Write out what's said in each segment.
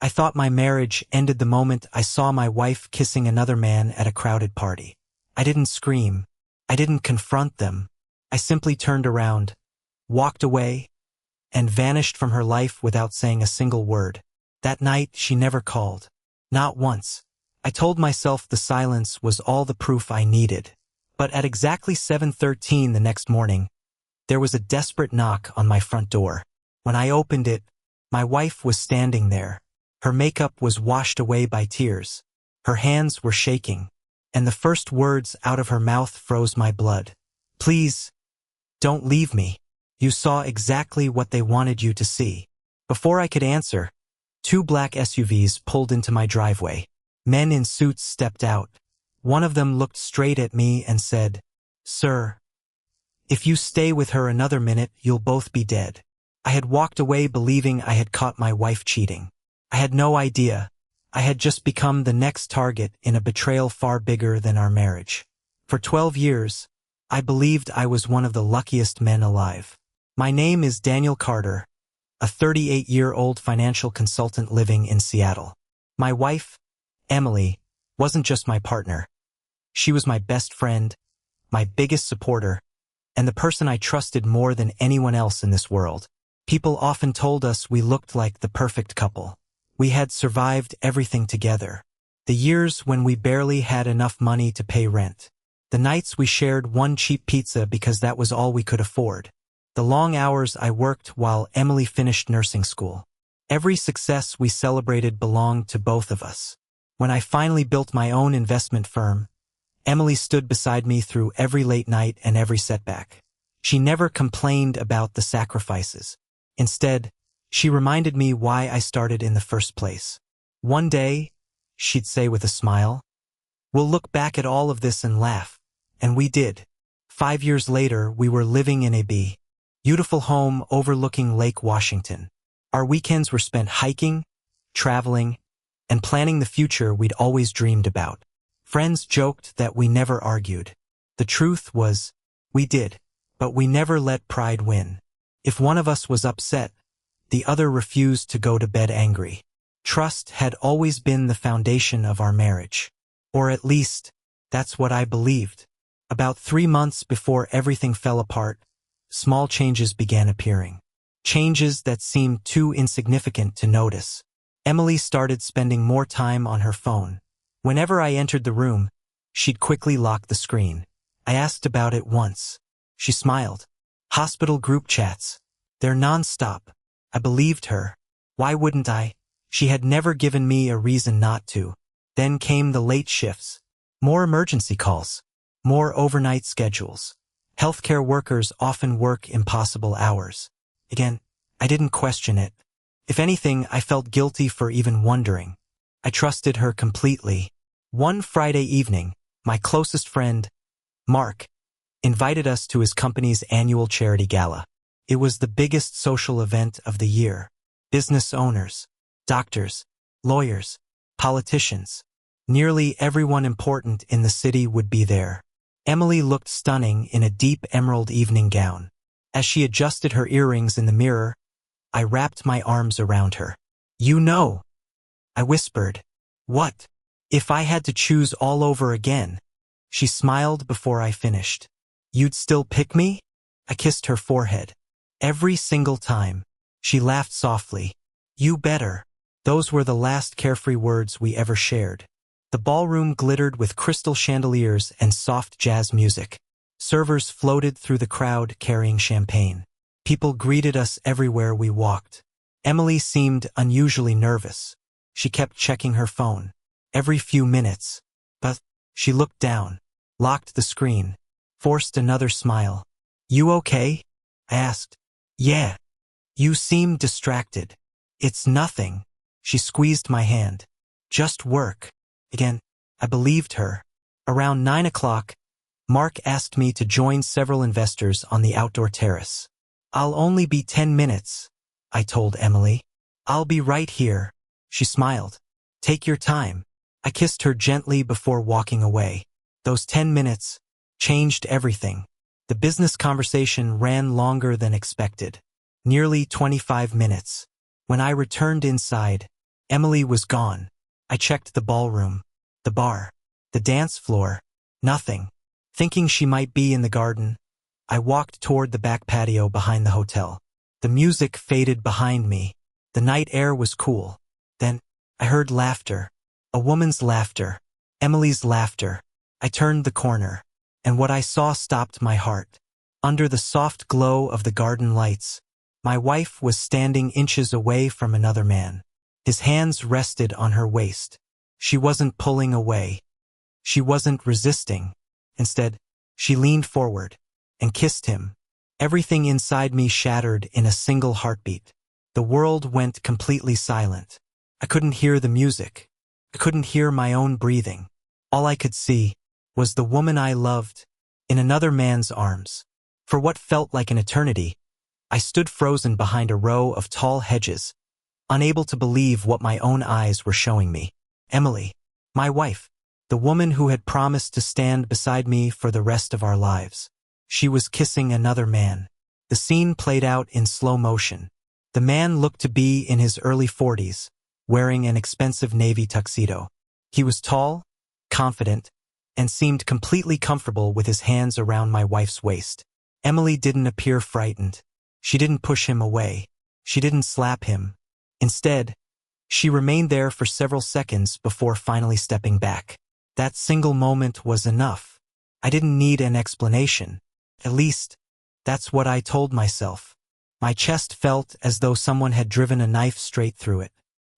I thought my marriage ended the moment I saw my wife kissing another man at a crowded party. I didn't scream. I didn't confront them. I simply turned around, walked away, and vanished from her life without saying a single word. That night, she never called. Not once. I told myself the silence was all the proof I needed. But at exactly 7:13 the next morning, there was a desperate knock on my front door. When I opened it, my wife was standing there. Her makeup was washed away by tears. Her hands were shaking, and the first words out of her mouth froze my blood. "Please, don't leave me. You saw exactly what they wanted you to see." Before I could answer, 2 black SUVs pulled into my driveway. Men in suits stepped out. One of them looked straight at me and said, "Sir, if you stay with her another minute, you'll both be dead." I had walked away believing I had caught my wife cheating. I had no idea. I had just become the next target in a betrayal far bigger than our marriage. For 12 years, I believed I was one of the luckiest men alive. My name is Daniel Carter, a 38-year-old financial consultant living in Seattle. My wife, Emily, wasn't just my partner. She was my best friend, my biggest supporter, and the person I trusted more than anyone else in this world. People often told us we looked like the perfect couple. We had survived everything together. The years when we barely had enough money to pay rent. The nights we shared one cheap pizza because that was all we could afford. The long hours I worked while Emily finished nursing school. Every success we celebrated belonged to both of us. When I finally built my own investment firm, Emily stood beside me through every late night and every setback. She never complained about the sacrifices. Instead, she reminded me why I started in the first place. One day, she'd say with a smile, "We'll look back at all of this and laugh." And we did. 5 years later, we were living in a beautiful home overlooking Lake Washington. Our weekends were spent hiking, traveling, and planning the future we'd always dreamed about. Friends joked that we never argued. The truth was, we did, but we never let pride win. If one of us was upset, the other refused to go to bed angry. Trust had always been the foundation of our marriage. Or at least, that's what I believed. About 3 months before everything fell apart, small changes began appearing. Changes that seemed too insignificant to notice. Emily started spending more time on her phone. Whenever I entered the room, she'd quickly lock the screen. I asked about it once. She smiled. Hospital group chats. They're nonstop. I believed her. Why wouldn't I? She had never given me a reason not to. Then came the late shifts. More emergency calls. More overnight schedules. Healthcare workers often work impossible hours. Again, I didn't question it. If anything, I felt guilty for even wondering. I trusted her completely. One Friday evening, my closest friend, Mark, invited us to his company's annual charity gala. It was the biggest social event of the year. Business owners, doctors, lawyers, politicians. Nearly everyone important in the city would be there. Emily looked stunning in a deep emerald evening gown. As she adjusted her earrings in the mirror, I wrapped my arms around her. "You know," I whispered. "What? If I had to choose all over again?" She smiled before I finished. "You'd still pick me?" I kissed her forehead. Every single time. She laughed softly. "You better." Those were the last carefree words we ever shared. The ballroom glittered with crystal chandeliers and soft jazz music. Servers floated through the crowd carrying champagne. People greeted us everywhere we walked. Emily seemed unusually nervous. She kept checking her phone every few minutes. But she looked down, locked the screen, forced another smile. "You okay?" I asked. "Yeah." "You seem distracted." "It's nothing." She squeezed my hand. "Just work." Again, I believed her. Around 9 o'clock, Mark asked me to join several investors on the outdoor terrace. "I'll only be 10 minutes, I told Emily. "I'll be right here." She smiled. "Take your time." I kissed her gently before walking away. Those 10 minutes changed everything. The business conversation ran longer than expected. Nearly 25 minutes. When I returned inside, Emily was gone. I checked the ballroom, the bar, the dance floor. Nothing. Thinking she might be in the garden, I walked toward the back patio behind the hotel. The music faded behind me. The night air was cool. Then, I heard laughter. A woman's laughter. Emily's laughter. I turned the corner, and what I saw stopped my heart. Under the soft glow of the garden lights, my wife was standing inches away from another man. His hands rested on her waist. She wasn't pulling away. She wasn't resisting. Instead, she leaned forward and kissed him. Everything inside me shattered in a single heartbeat. The world went completely silent. I couldn't hear the music. I couldn't hear my own breathing. All I could see was the woman I loved in another man's arms. For what felt like an eternity, I stood frozen behind a row of tall hedges, unable to believe what my own eyes were showing me. Emily, my wife, the woman who had promised to stand beside me for the rest of our lives. She was kissing another man. The scene played out in slow motion. The man looked to be in his early 40s, wearing an expensive navy tuxedo. He was tall, confident, and seemed completely comfortable with his hands around my wife's waist. Emily didn't appear frightened. She didn't push him away. She didn't slap him. Instead, she remained there for several seconds before finally stepping back. That single moment was enough. I didn't need an explanation. At least, that's what I told myself. My chest felt as though someone had driven a knife straight through it.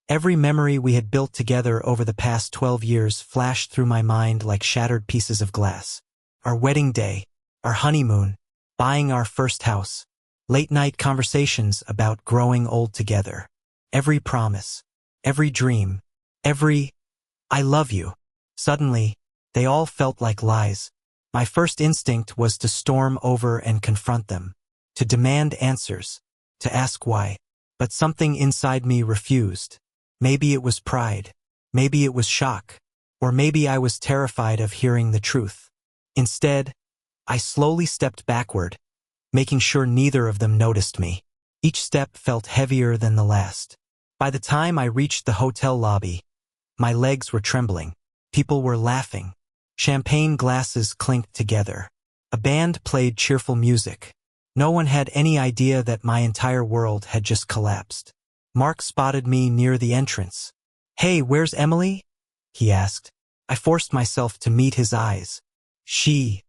Every memory we had built together over the past 12 years flashed through my mind like shattered pieces of glass. Our wedding day, our honeymoon, buying our first house, late-night conversations about growing old together. Every promise, every dream, every "I love you." Suddenly, they all felt like lies. My first instinct was to storm over and confront them, to demand answers, to ask why. But something inside me refused. Maybe it was pride, maybe it was shock, or maybe I was terrified of hearing the truth. Instead, I slowly stepped backward, making sure neither of them noticed me. Each step felt heavier than the last. By the time I reached the hotel lobby, my legs were trembling. People were laughing. Champagne glasses clinked together. A band played cheerful music. No one had any idea that my entire world had just collapsed. Mark spotted me near the entrance. "Hey, where's Emily?" he asked. I forced myself to meet his eyes. She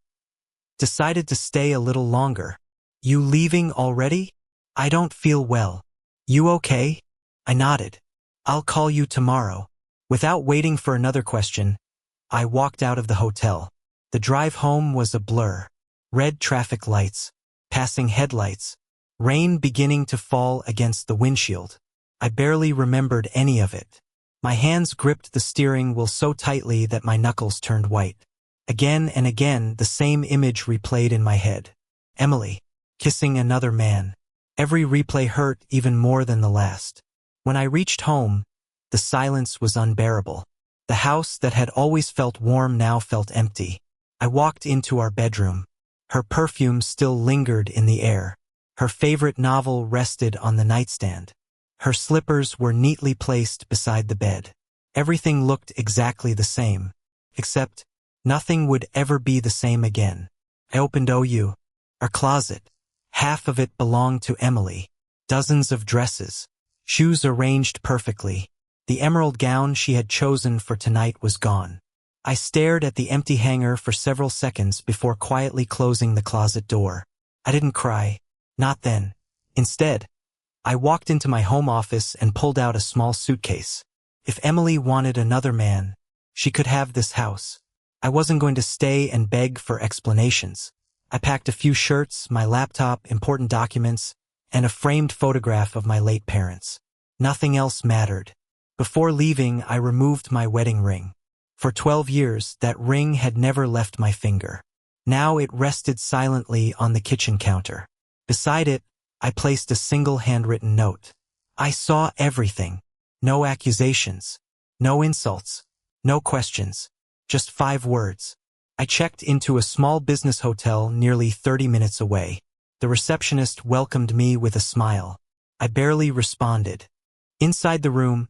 decided to stay a little longer. "You leaving already?" "I don't feel well." "You okay?" I nodded. "I'll call you tomorrow." Without waiting for another question, I walked out of the hotel. The drive home was a blur. Red traffic lights, passing headlights, rain beginning to fall against the windshield. I barely remembered any of it. My hands gripped the steering wheel so tightly that my knuckles turned white. Again and again, the same image replayed in my head. Emily, kissing another man. Every replay hurt even more than the last. When I reached home, the silence was unbearable. The house that had always felt warm now felt empty. I walked into our bedroom. Her perfume still lingered in the air. Her favorite novel rested on the nightstand. Her slippers were neatly placed beside the bed. Everything looked exactly the same. Except, nothing would ever be the same again. I opened our closet. Half of it belonged to Emily. Dozens of dresses. Shoes arranged perfectly. The emerald gown she had chosen for tonight was gone. I stared at the empty hanger for several seconds before quietly closing the closet door. I didn't cry. Not then. Instead, I walked into my home office and pulled out a small suitcase. If Emily wanted another man, she could have this house. I wasn't going to stay and beg for explanations. I packed a few shirts, my laptop, important documents, and a framed photograph of my late parents. Nothing else mattered. Before leaving, I removed my wedding ring. For 12 years, that ring had never left my finger. Now it rested silently on the kitchen counter. Beside it, I placed a single handwritten note. I saw everything. No accusations. No insults. No questions. Just 5 words. I checked into a small business hotel nearly 30 minutes away. The receptionist welcomed me with a smile. I barely responded. Inside the room,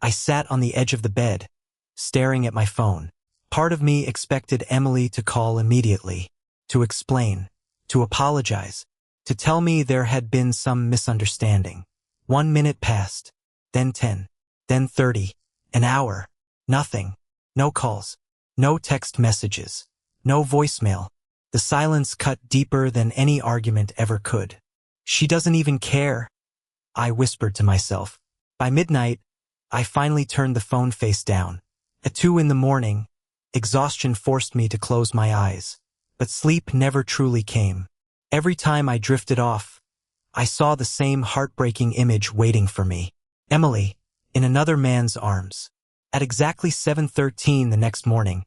I sat on the edge of the bed, staring at my phone. Part of me expected Emily to call immediately, to explain, to apologize, to tell me there had been some misunderstanding. 1 minute passed, then 10, then 30, an hour, nothing, no calls, no text messages, no voicemail. The silence cut deeper than any argument ever could. She doesn't even care, I whispered to myself. By midnight, I finally turned the phone face down. At 2 in the morning, exhaustion forced me to close my eyes, but sleep never truly came. Every time I drifted off, I saw the same heartbreaking image waiting for me. Emily, in another man's arms. At exactly 7:13 the next morning,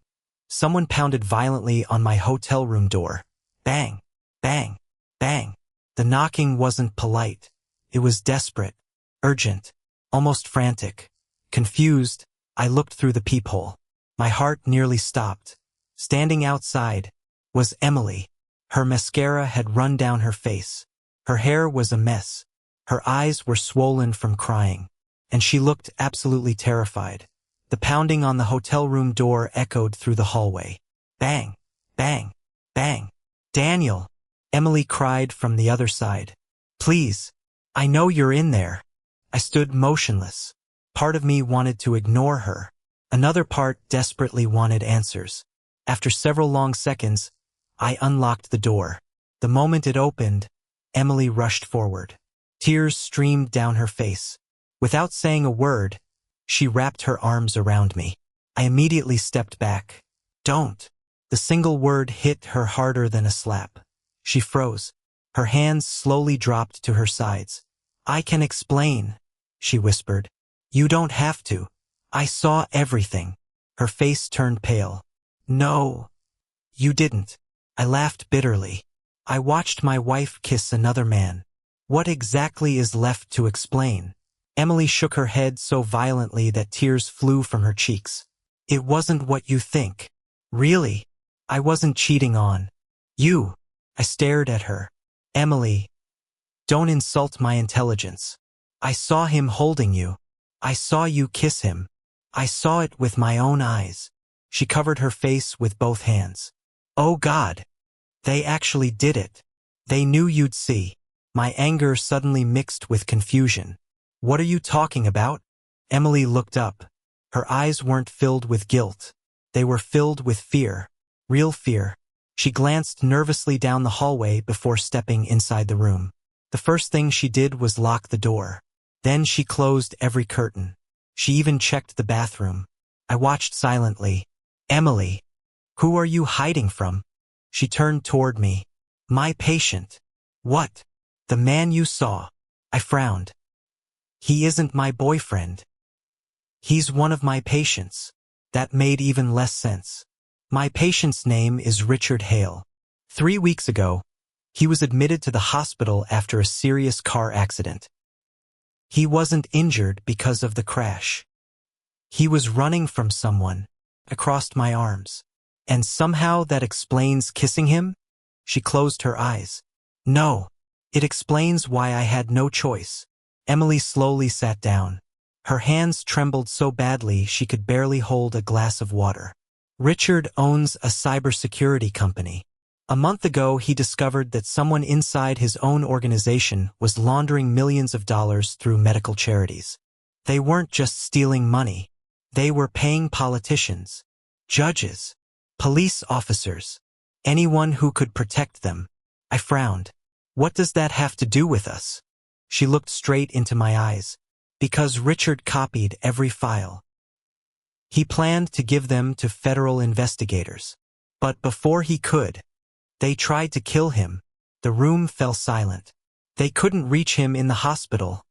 someone pounded violently on my hotel room door. Bang, bang, bang. The knocking wasn't polite. It was desperate, urgent, almost frantic. Confused, I looked through the peephole. My heart nearly stopped. Standing outside was Emily. Her mascara had run down her face. Her hair was a mess. Her eyes were swollen from crying, and she looked absolutely terrified. The pounding on the hotel room door echoed through the hallway. Bang, bang, bang. Daniel, Emily cried from the other side. Please, I know you're in there. I stood motionless. Part of me wanted to ignore her. Another part desperately wanted answers. After several long seconds, I unlocked the door. The moment it opened, Emily rushed forward. Tears streamed down her face. Without saying a word, she wrapped her arms around me. I immediately stepped back. Don't. The single word hit her harder than a slap. She froze. Her hands slowly dropped to her sides. I can explain, she whispered. You don't have to. I saw everything. Her face turned pale. No, you didn't. I laughed bitterly. I watched my wife kiss another man. What exactly is left to explain? Emily shook her head so violently that tears flew from her cheeks. It wasn't what you think. Really? I wasn't cheating on you. I stared at her. Emily, don't insult my intelligence. I saw him holding you. I saw you kiss him. I saw it with my own eyes. She covered her face with both hands. Oh God! They actually did it. They knew you'd see. My anger suddenly mixed with confusion. What are you talking about? Emily looked up. Her eyes weren't filled with guilt. They were filled with fear. Real fear. She glanced nervously down the hallway before stepping inside the room. The first thing she did was lock the door. Then she closed every curtain. She even checked the bathroom. I watched silently. Emily, who are you hiding from? She turned toward me. My patient. What? The man you saw. I frowned. He isn't my boyfriend. He's one of my patients. That made even less sense. My patient's name is Richard Hale. 3 weeks ago, he was admitted to the hospital after a serious car accident. He wasn't injured because of the crash. He was running from someone. I crossed my arms. And somehow that explains kissing him? She closed her eyes. No, it explains why I had no choice. Emily slowly sat down. Her hands trembled so badly she could barely hold a glass of water. Richard owns a cybersecurity company. A month ago, he discovered that someone inside his own organization was laundering millions of dollars through medical charities. They weren't just stealing money. They were paying politicians, judges, police officers, anyone who could protect them. I frowned. What does that have to do with us? She looked straight into my eyes. Because Richard copied every file. He planned to give them to federal investigators. But before he could, they tried to kill him. The room fell silent. They couldn't reach him in the hospital,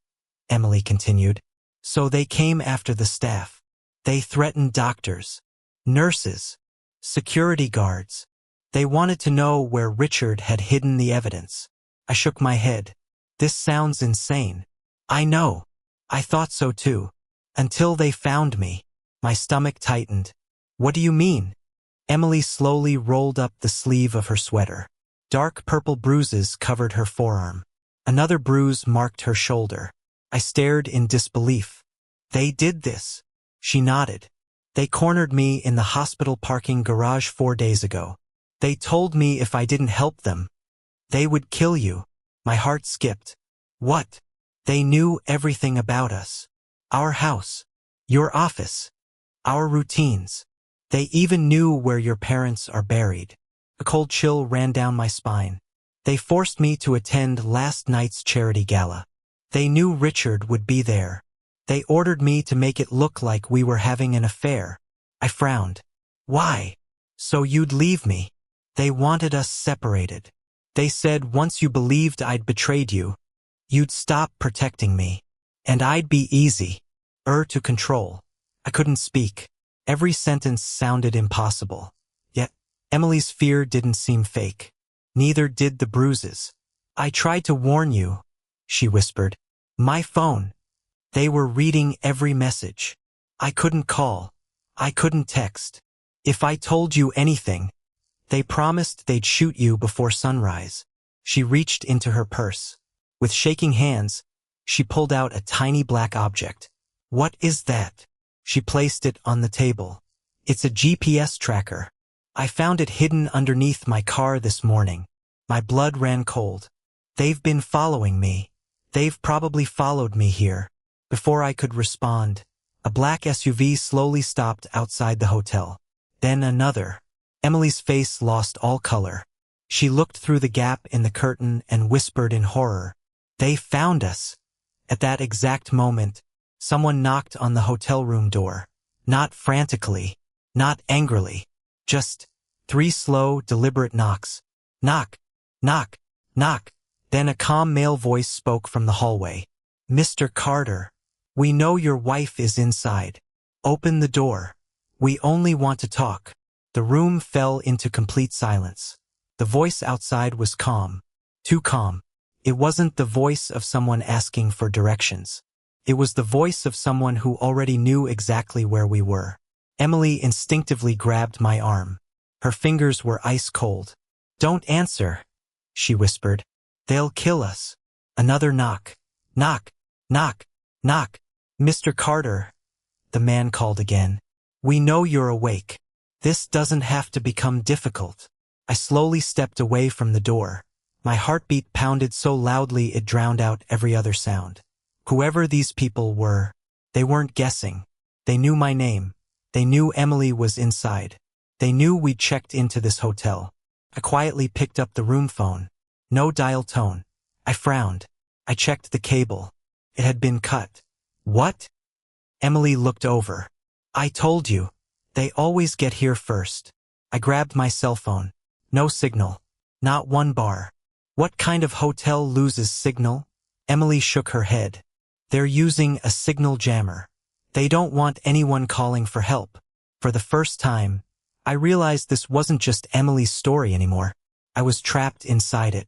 Emily continued. So they came after the staff. They threatened doctors, nurses, security guards. They wanted to know where Richard had hidden the evidence. I shook my head. This sounds insane. I know. I thought so too. Until they found me. My stomach tightened. What do you mean? Emily slowly rolled up the sleeve of her sweater. Dark purple bruises covered her forearm. Another bruise marked her shoulder. I stared in disbelief. They did this. She nodded. They cornered me in the hospital parking garage 4 days ago. They told me if I didn't help them, they would kill you. My heart skipped. What? They knew everything about us. Our house. Your office. Our routines. They even knew where your parents are buried. A cold chill ran down my spine. They forced me to attend last night's charity gala. They knew Richard would be there. They ordered me to make it look like we were having an affair. I frowned. Why? So you'd leave me. They wanted us separated. They said once you believed I'd betrayed you, you'd stop protecting me. And I'd be easy. To control. I couldn't speak. Every sentence sounded impossible. Yet, Emily's fear didn't seem fake. Neither did the bruises. I tried to warn you, she whispered. My phone. They were reading every message. I couldn't call. I couldn't text. If I told you anything, they promised they'd shoot you before sunrise. She reached into her purse. With shaking hands, she pulled out a tiny black object. What is that? She placed it on the table. It's a GPS tracker. I found it hidden underneath my car this morning. My blood ran cold. They've been following me. They've probably followed me here. Before I could respond, a black SUV slowly stopped outside the hotel. Then another. Emily's face lost all color. She looked through the gap in the curtain and whispered in horror. They found us. At that exact moment, someone knocked on the hotel room door. Not frantically, not angrily. Just 3 slow, deliberate knocks. Knock, knock, knock. Then a calm male voice spoke from the hallway. Mr. Carter, we know your wife is inside. Open the door. We only want to talk. The room fell into complete silence. The voice outside was calm. Too calm. It wasn't the voice of someone asking for directions. It was the voice of someone who already knew exactly where we were. Emily instinctively grabbed my arm. Her fingers were ice cold. Don't answer, she whispered. They'll kill us. Another knock. Knock, knock, knock. Mr. Carter, the man called again. We know you're awake. This doesn't have to become difficult. I slowly stepped away from the door. My heartbeat pounded so loudly it drowned out every other sound. Whoever these people were, they weren't guessing. They knew my name. They knew Emily was inside. They knew we'd checked into this hotel. I quietly picked up the room phone. No dial tone. I frowned. I checked the cable. It had been cut. What? Emily looked over. I told you. They always get here first. I grabbed my cell phone. No signal. Not one bar. What kind of hotel loses signal? Emily shook her head. They're using a signal jammer. They don't want anyone calling for help. For the first time, I realized this wasn't just Emily's story anymore. I was trapped inside it.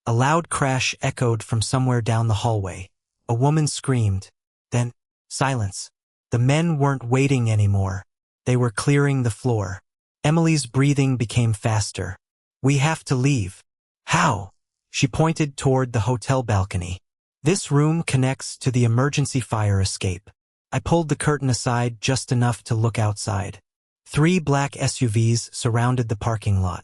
A loud crash echoed from somewhere down the hallway. A woman screamed. Then, silence. The men weren't waiting anymore. They were clearing the floor. Emily's breathing became faster. We have to leave. How? She pointed toward the hotel balcony. This room connects to the emergency fire escape. I pulled the curtain aside just enough to look outside. 3 black SUVs surrounded the parking lot.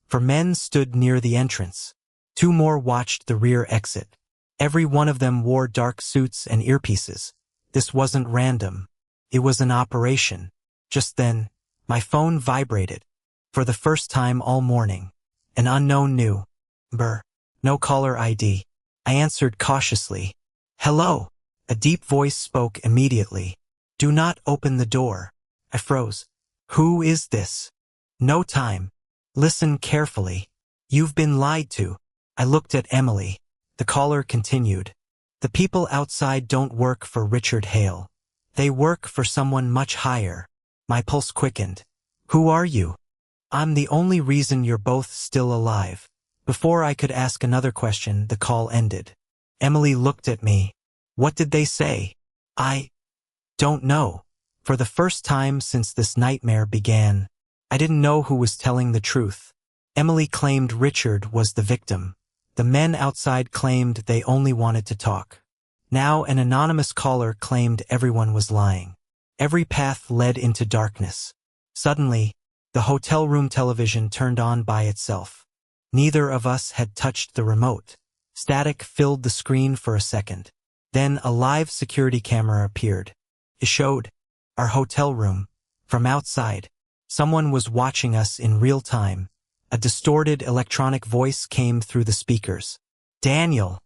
4 men stood near the entrance. 2 more watched the rear exit. Every one of them wore dark suits and earpieces. This wasn't random. It was an operation. Just then, my phone vibrated. For the first time all morning. An unknown new. Brr. No caller ID. I answered cautiously. Hello. A deep voice spoke immediately. Do not open the door. I froze. Who is this? No time. Listen carefully. You've been lied to. I looked at Emily. The caller continued. The people outside don't work for Richard Hale. They work for someone much higher. My pulse quickened. Who are you? I'm the only reason you're both still alive. Before I could ask another question, the call ended. Emily looked at me. What did they say? I don't know. For the first time since this nightmare began, I didn't know who was telling the truth. Emily claimed Richard was the victim. The men outside claimed they only wanted to talk. Now an anonymous caller claimed everyone was lying. Every path led into darkness. Suddenly, the hotel room television turned on by itself. Neither of us had touched the remote. Static filled the screen for a second. Then a live security camera appeared. It showed our hotel room. From outside, someone was watching us in real time. A distorted electronic voice came through the speakers. "Daniel,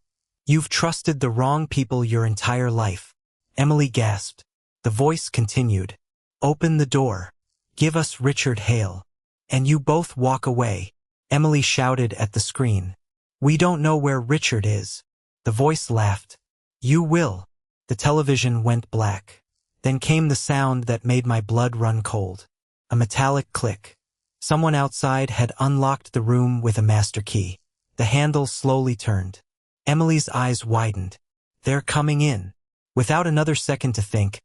you've trusted the wrong people your entire life." Emily gasped. The voice continued. "Open the door. Give us Richard Hale. And you both walk away." Emily shouted at the screen. "We don't know where Richard is." The voice laughed. "You will." The television went black. Then came the sound that made my blood run cold. A metallic click. Someone outside had unlocked the room with a master key. The handle slowly turned. Emily's eyes widened. "They're coming in." Without another second to think,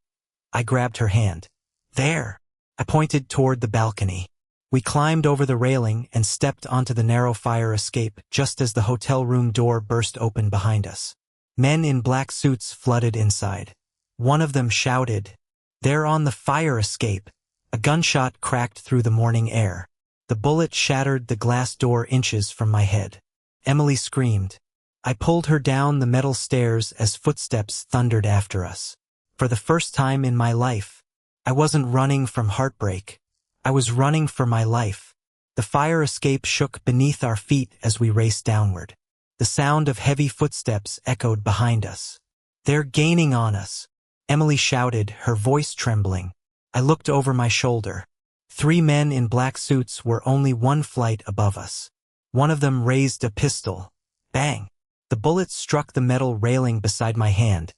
I grabbed her hand. "There." I pointed toward the balcony. We climbed over the railing and stepped onto the narrow fire escape just as the hotel room door burst open behind us. Men in black suits flooded inside. One of them shouted, "They're on the fire escape." A gunshot cracked through the morning air. The bullet shattered the glass door inches from my head. Emily screamed. I pulled her down the metal stairs as footsteps thundered after us. For the first time in my life, I wasn't running from heartbreak. I was running for my life. The fire escape shook beneath our feet as we raced downward. The sound of heavy footsteps echoed behind us. "They're gaining on us," Emily shouted, her voice trembling. I looked over my shoulder. 3 men in black suits were only 1 flight above us. One of them raised a pistol. Bang! The bullet struck the metal railing beside my hand,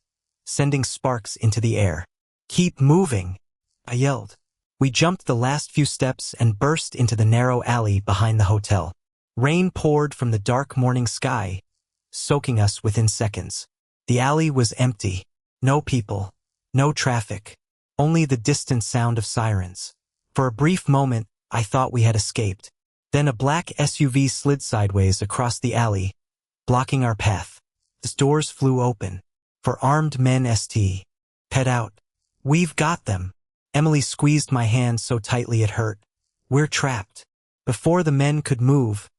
sending sparks into the air. "Keep moving," I yelled. We jumped the last few steps and burst into the narrow alley behind the hotel. Rain poured from the dark morning sky, soaking us within seconds. The alley was empty. No people, no traffic, only the distant sound of sirens. For a brief moment, I thought we had escaped. Then a black SUV slid sideways across the alley, blocking our path. The doors flew open. For armed men Pet out. "We've got them." Emily squeezed my hand so tightly it hurt. "We're trapped." Before the men could move,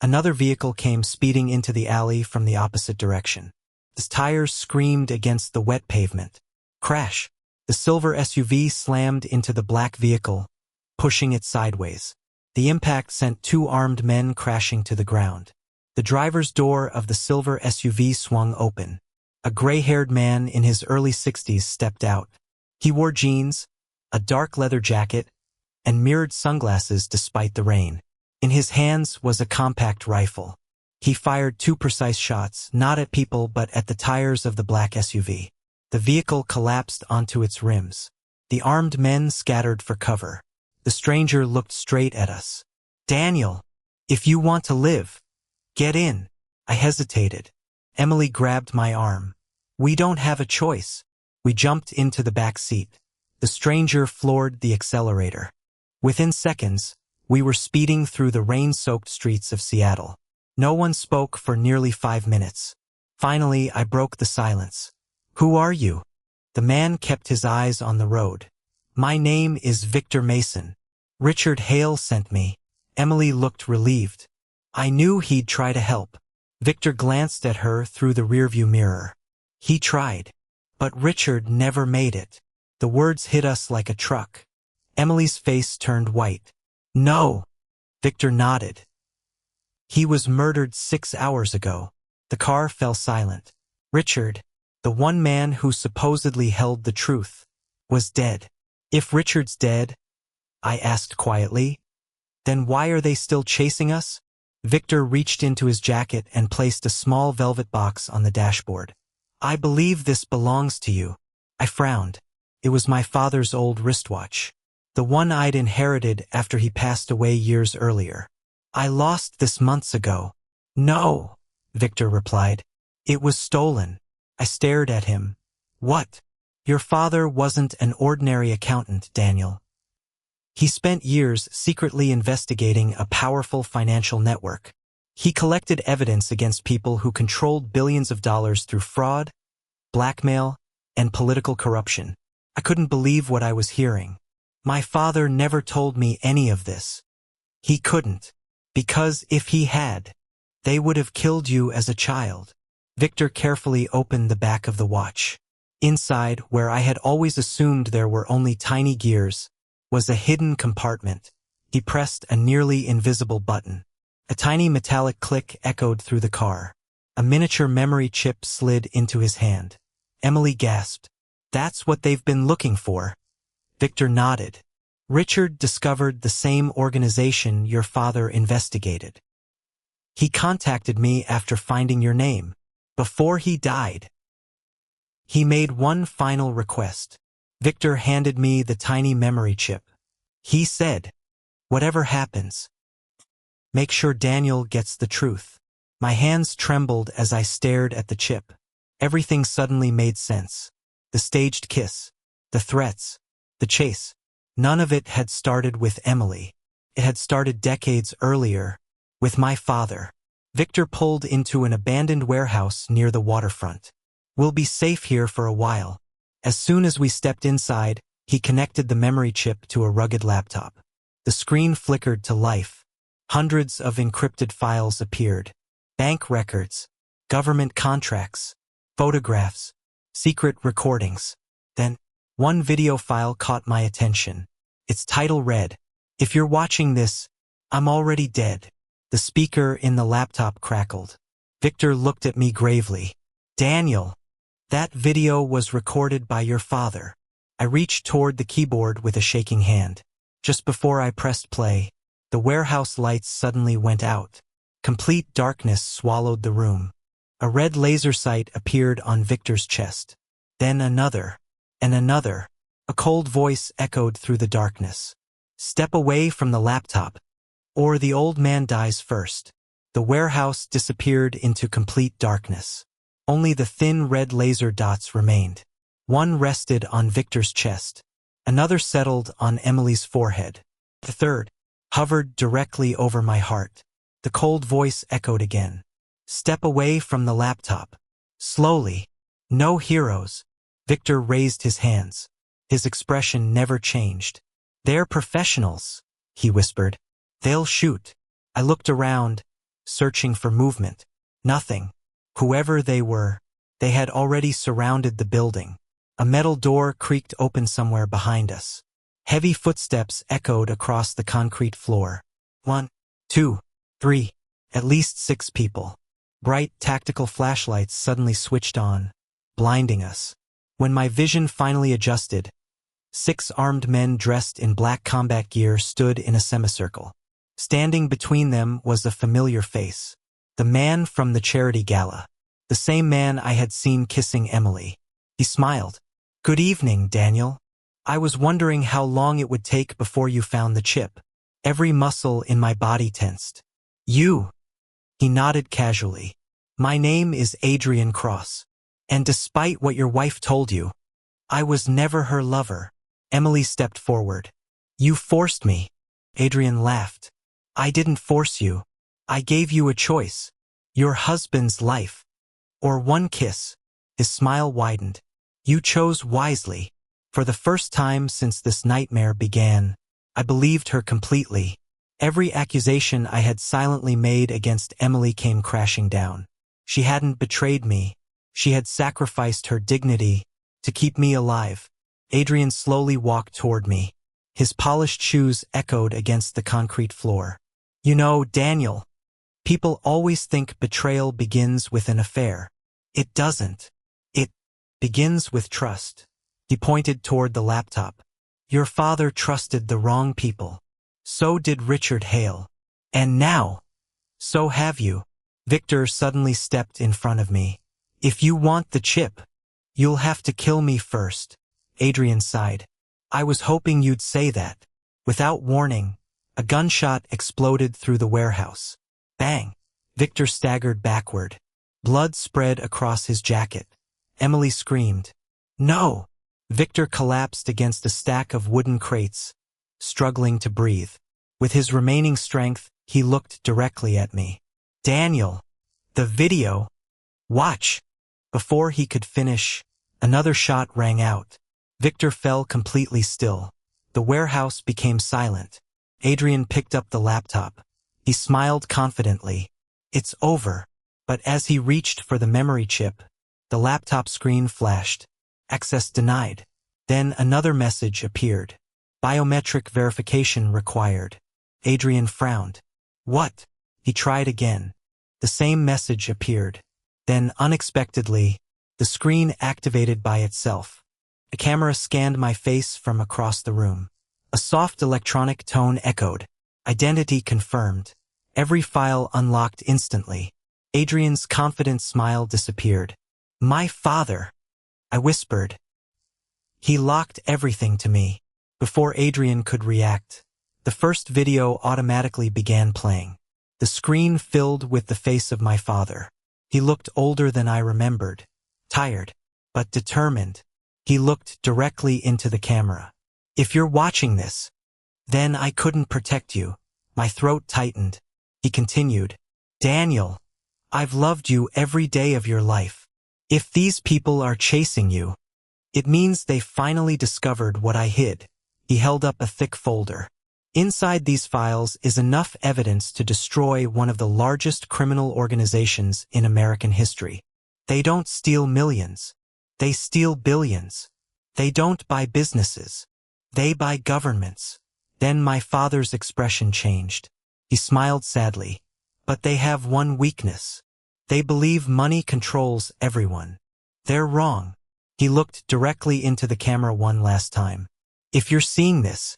another vehicle came speeding into the alley from the opposite direction. The tires screamed against the wet pavement. Crash! The silver SUV slammed into the black vehicle, pushing it sideways. The impact sent 2 armed men crashing to the ground. The driver's door of the silver SUV swung open. A gray-haired man in his early 60s stepped out. He wore jeans, a dark leather jacket, and mirrored sunglasses despite the rain. In his hands was a compact rifle. He fired 2 precise shots, not at people but at the tires of the black SUV. The vehicle collapsed onto its rims. The armed men scattered for cover. The stranger looked straight at us. "Daniel, if you want to live, get in." I hesitated. Emily grabbed my arm. "We don't have a choice." We jumped into the back seat. The stranger floored the accelerator. Within seconds, we were speeding through the rain-soaked streets of Seattle. No one spoke for nearly 5 minutes. Finally, I broke the silence. "Who are you?" The man kept his eyes on the road. "My name is Victor Mason. Richard Hale sent me." Emily looked relieved. "I knew he'd try to help." Victor glanced at her through the rearview mirror. "He tried. But Richard never made it." The words hit us like a truck. Emily's face turned white. "No." Victor nodded. "He was murdered 6 hours ago." The car fell silent. Richard, the one man who supposedly held the truth, was dead. "If Richard's dead," I asked quietly, "then why are they still chasing us?" Victor reached into his jacket and placed a small velvet box on the dashboard. "I believe this belongs to you." I frowned. It was my father's old wristwatch, the one I'd inherited after he passed away years earlier. "I lost this months ago." "No," Victor replied. "It was stolen." I stared at him. "What?" "Your father wasn't an ordinary accountant, Daniel. He spent years secretly investigating a powerful financial network. He collected evidence against people who controlled billions of dollars through fraud, blackmail, and political corruption. I couldn't believe what I was hearing. My father never told me any of this. He couldn't. Because if he had, they would have killed you as a child. Victor carefully opened the back of the watch. Inside, where I had always assumed there were only tiny gears, was a hidden compartment. He pressed a nearly invisible button. A tiny metallic click echoed through the car. A miniature memory chip slid into his hand. Emily gasped. That's what they've been looking for. Victor nodded. Richard discovered the same organization your father investigated. He contacted me after finding your name. Before he died. He made one final request. Victor handed me the tiny memory chip. He said, whatever happens, make sure Daniel gets the truth. My hands trembled as I stared at the chip. Everything suddenly made sense. The staged kiss, the threats, the chase. None of it had started with Emily. It had started decades earlier, with my father. Victor pulled into an abandoned warehouse near the waterfront. We'll be safe here for a while. As soon as we stepped inside, he connected the memory chip to a rugged laptop. The screen flickered to life. Hundreds of encrypted files appeared. Bank records, government contracts, photographs, secret recordings. Then, one video file caught my attention. Its title read, "If you're watching this, I'm already dead." The speaker in the laptop crackled. Victor looked at me gravely. Daniel, that video was recorded by your father. I reached toward the keyboard with a shaking hand. Just before I pressed play, the warehouse lights suddenly went out. Complete darkness swallowed the room. A red laser sight appeared on Victor's chest. Then another, and another. A cold voice echoed through the darkness. Step away from the laptop, or the old man dies first. The warehouse disappeared into complete darkness. Only the thin red laser dots remained. One rested on Victor's chest. Another settled on Emily's forehead. The third hovered directly over my heart. The cold voice echoed again. Step away from the laptop. Slowly. No heroes. Victor raised his hands. His expression never changed. They're professionals, he whispered. They'll shoot. I looked around, searching for movement. Nothing. Whoever they were, they had already surrounded the building. A metal door creaked open somewhere behind us. Heavy footsteps echoed across the concrete floor. 1, 2, 3, at least 6 people. Bright tactical flashlights suddenly switched on, blinding us. When my vision finally adjusted, 6 armed men dressed in black combat gear stood in a semicircle. Standing between them was a familiar face. The man from the charity gala. The same man I had seen kissing Emily. He smiled. Good evening, Daniel. I was wondering how long it would take before you found the chip. Every muscle in my body tensed. You. He nodded casually. My name is Adrian Cross. And despite what your wife told you, I was never her lover. Emily stepped forward. You forced me. Adrian laughed. I didn't force you. I gave you a choice. Your husband's life. Or one kiss. His smile widened. You chose wisely. For the first time since this nightmare began, I believed her completely. Every accusation I had silently made against Emily came crashing down. She hadn't betrayed me. She had sacrificed her dignity to keep me alive. Adrian slowly walked toward me. His polished shoes echoed against the concrete floor. You know, Daniel, people always think betrayal begins with an affair. It doesn't. It begins with trust. He pointed toward the laptop. Your father trusted the wrong people. So did Richard Hale. And now, so have you. Victor suddenly stepped in front of me. If you want the chip, you'll have to kill me first. Adrian sighed. I was hoping you'd say that. Without warning, a gunshot exploded through the warehouse. Bang! Victor staggered backward. Blood spread across his jacket. Emily screamed. No! Victor collapsed against a stack of wooden crates, struggling to breathe. With his remaining strength, he looked directly at me. Daniel! The video! Watch! Before he could finish, another shot rang out. Victor fell completely still. The warehouse became silent. Adrian picked up the laptop. He smiled confidently. It's over. But as he reached for the memory chip, the laptop screen flashed. Access denied. Then another message appeared. Biometric verification required. Adrian frowned. What? He tried again. The same message appeared. Then, unexpectedly, the screen activated by itself. A camera scanned my face from across the room. A soft electronic tone echoed. Identity confirmed. Every file unlocked instantly. Adrian's confident smile disappeared. My father, I whispered. He locked everything to me. Before Adrian could react, the first video automatically began playing. The screen filled with the face of my father. He looked older than I remembered. Tired, but determined. He looked directly into the camera. If you're watching this, then I couldn't protect you. My throat tightened. He continued. Daniel, I've loved you every day of your life. If these people are chasing you, it means they finally discovered what I hid. He held up a thick folder. Inside these files is enough evidence to destroy one of the largest criminal organizations in American history. They don't steal millions. They steal billions. They don't buy businesses. They buy governments. Then my father's expression changed. He smiled sadly. But they have one weakness. They believe money controls everyone. They're wrong. He looked directly into the camera one last time. If you're seeing this,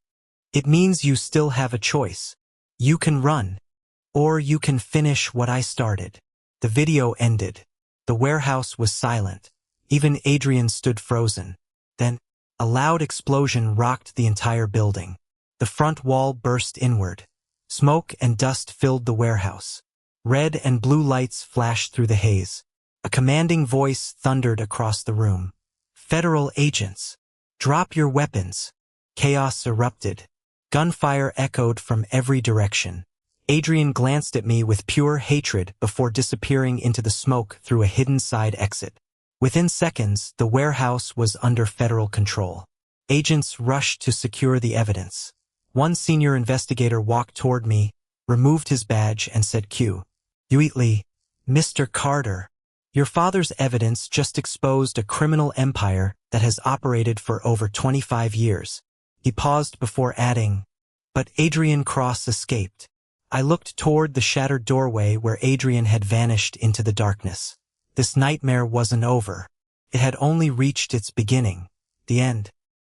it means you still have a choice. You can run, or you can finish what I started. The video ended. The warehouse was silent. Even Adrian stood frozen. Then, a loud explosion rocked the entire building. The front wall burst inward. Smoke and dust filled the warehouse. Red and blue lights flashed through the haze. A commanding voice thundered across the room. Federal agents, drop your weapons. Chaos erupted. Gunfire echoed from every direction. Adrian glanced at me with pure hatred before disappearing into the smoke through a hidden side exit. Within seconds, the warehouse was under federal control. Agents rushed to secure the evidence. One senior investigator walked toward me, removed his badge, and said, Q. Uitley, Mr. Carter, your father's evidence just exposed a criminal empire that has operated for over 25 years. He paused before adding, but Adrian Cross escaped. I looked toward the shattered doorway where Adrian had vanished into the darkness. This nightmare wasn't over. It had only reached its beginning. The end.